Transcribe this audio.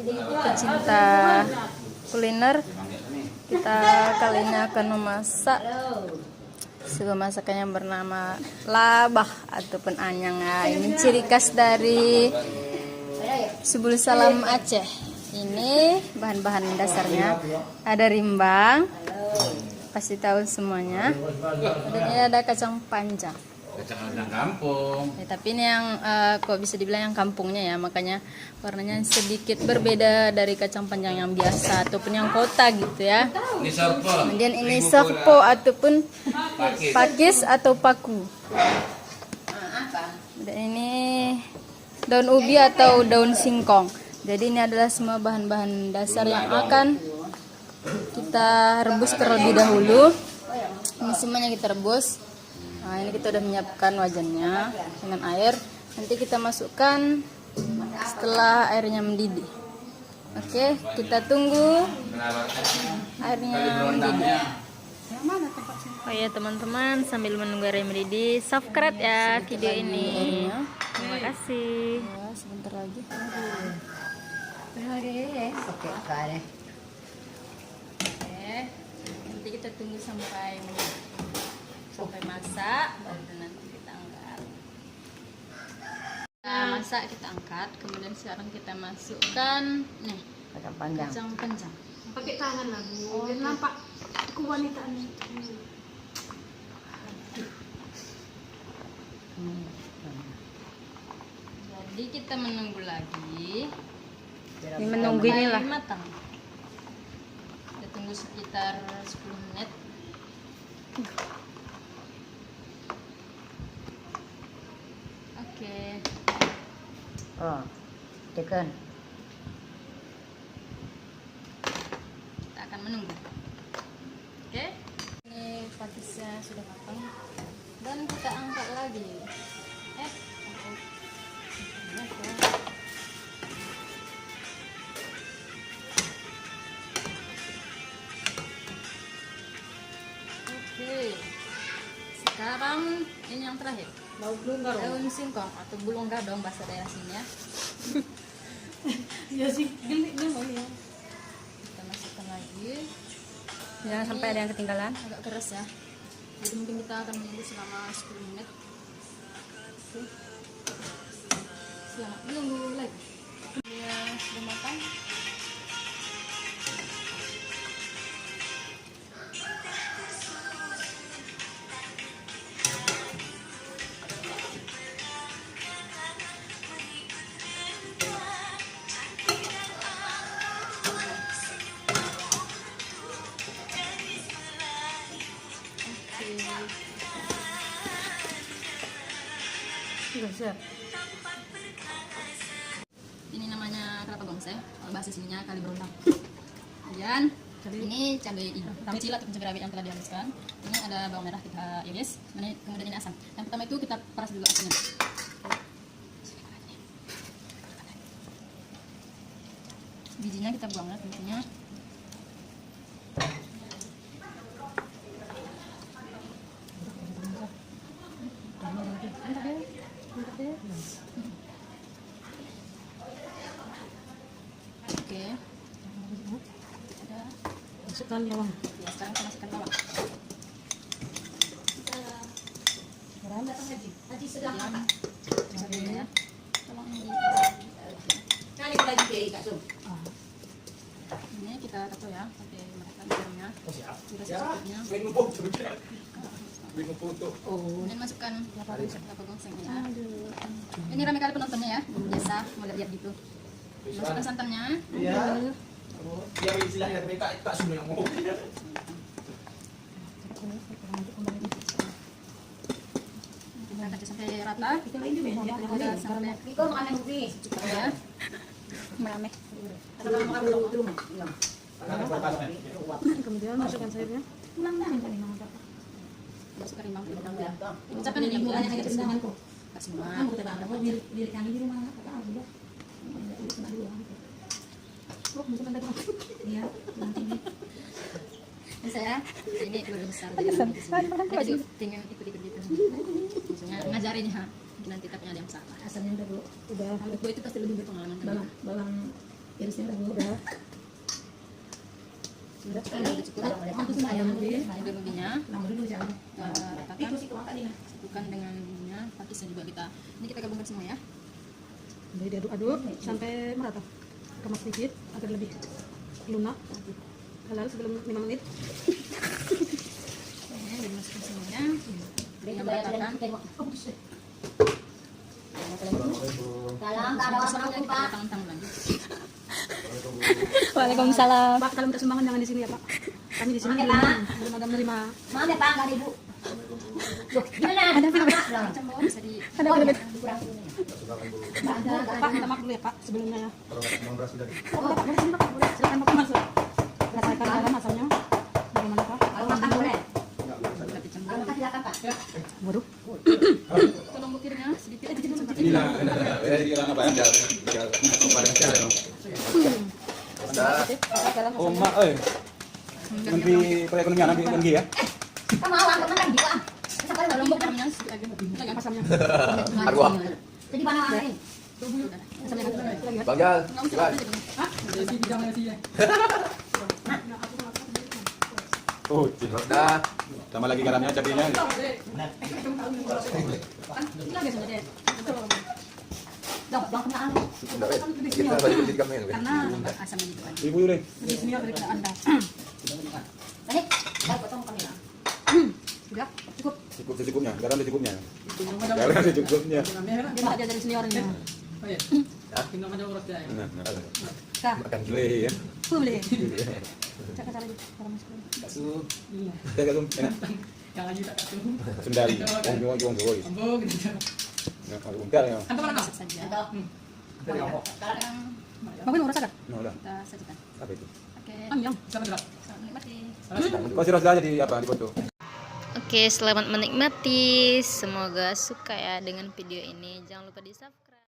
pecinta kuliner, kita kali ini akan memasak sebuah masakan yang bernama labah ataupun anyang. Ini ciri khas dari Subul Salam Aceh. Ini bahan-bahan dasarnya ada rimbang, pasti tahu semuanya. Dan ini ada kacang panjang. Kacang kampung. Ya, tapi ini yang kok bisa dibilang yang kampungnya ya, makanya warnanya sedikit berbeda dari kacang panjang yang biasa ataupun yang kota gitu ya. Ini serpo. Kemudian ini serpo ataupun pakis atau paku. Dan ini daun ubi atau daun singkong. Jadi ini adalah semua bahan-bahan dasar yang akan kita rebus terlebih dahulu. Ini semuanya kita rebus. Nah, ini kita udah menyiapkan wajannya dengan air. Nanti kita masukkan setelah airnya mendidih. Oke, kita tunggu airnya mendidih. Oh ya teman-teman, sambil menunggu air mendidih, subscribe ya video ini. Terima kasih. Ya, sebentar lagi. Oke, nanti kita tunggu sampai masak, baru nanti kita angkat. Kita masak, kita angkat, kemudian sekarang kita masukkan nih kacang panjang. Pakai tangan lah Bu, biar nampak kewanitaan. Jadi kita menunggu lagi. Ini menunggu inilah matang. Kita tunggu sekitar 10 menit. Oke. Oh, tekan. Kita akan menunggu. Oke. Ini pakisnya sudah matang. Dan kita angkat lagi. Oke. Sekarang ini yang terakhir. Daun singkong atau bulung gadong bahasa daerah sini ya. Ya sih, gelik memang ya. Kita masukkan lagi. Jangan sampai ada yang ketinggalan. Agak keras ya. Jadi mungkin kita akan menunggu selama 10 menit. Oke. Selamat menunggu lagi. Ya, sudah matang. Sudah siap. Ini namanya kelapa gongseng, kalau bahasa sininya kali berulang. Kemudian ini cabai kecil atau cabai rawit yang telah dihaluskan. Ini ada bawang merah kita iris. Kemudian ini asam. Yang pertama itu kita peras dulu asamnya. Bijinya kita buang ya, bijinya. Oke. Masukkan bawang. Ya, sekarang kita masukkan bawang. Haji sudah makan. Ya. Tolong ini kita tato ya, pakai mereka garamnya. Kemudian masukkan kelapa gongseng ya. Ini ramai kali penontonnya ya, biasa mau lihat gitu. Masukkan santannya. Iya. Yang istilahnya mereka tak suruh yang mau. Kita kasih sampai rata. Udah sampai ya. Meramai. Kemudian masukkan sayurnya. Masukkan rimbang terlebih dahulu. Ucapkan ini mulanya hanya kesenanganku. Tak semua. Ini saya, ini keluarga besar. Jadi tinggal ikut-ikut gitu. Maksudnya ngajarin ya. Mungkin nanti tapi ada yang salah. Asalnya udah Kalau gue itu pasti lebih berpengalaman. bawang Irisnya udah. Sudah cukup. Ayam dulu. daun ubinya. Lama dulu jangan. Ratakan, satukan dengan bumbunya. Pakisnya juga ini kita gabungkan semua ya. Jadi diaduk-aduk sampai merata. Kemas sedikit agar lebih lunak. Lalu sebelum 5 menit. Oke, udah dimasukin semuanya. Yang meratakan. Salam, tak ada Selanjutnya orang kita Pak. tangan-tangan lagi. Waalaikumsalam. Pak, kalau minta sumbangan jangan di sini ya Pak. Kami di sini Maaf ya, Pak. belum ada menerima. Maaf ya Pak, nggak ada Ibu. Loh, gimana? Ada apa? Campur bisa di Ada apa? Kurang ini. Pak, minta maaf dulu ya Pak sebelumnya ya. Oh, Pak, boleh sini Pak, boleh. Silakan Pak masuk. Rasakan dalam asalnya. Bagaimana Pak? Kalau makan boleh. kita dicampur. Kalau makan silakan Pak. Waduh. Tolong bukirnya sedikit. Oh, mak, nanti perekonomian nanti tinggi ya. Kamu mau angkat mana juga? Bisa kali Tolong kalau bukirnya sedikit lagi. Lagi apa? Pasamnya. Aduh. Jadi mana angin? Bagal. Oh, dah. Tambah lagi garamnya, cabenya. Dong kena angin. Karena asamnya gitu aja. Ibu Yuri. Lebih senior daripada Anda. Tadi, saya potong kamera. Sudah, cukup. Cukup secukupnya, garam secukupnya. Garam secukupnya. Dia aja dari seniornya. Nah, Kak, makan gulai ya. boleh. Cakap cara cara masuk. Kasih. Saya kasih enak. Sundari. Wong Jokowi. Nah, kalau bungkar ya. Masak saja. Sekarang Bang Bin, mau rasakan? Nah, udah. Kita sajikan. Apa itu? Oke. Yang. Selamat menikmati. Kasih rasa aja di apa di foto. Oke, selamat menikmati. Semoga suka ya dengan video ini. Jangan lupa di-subscribe.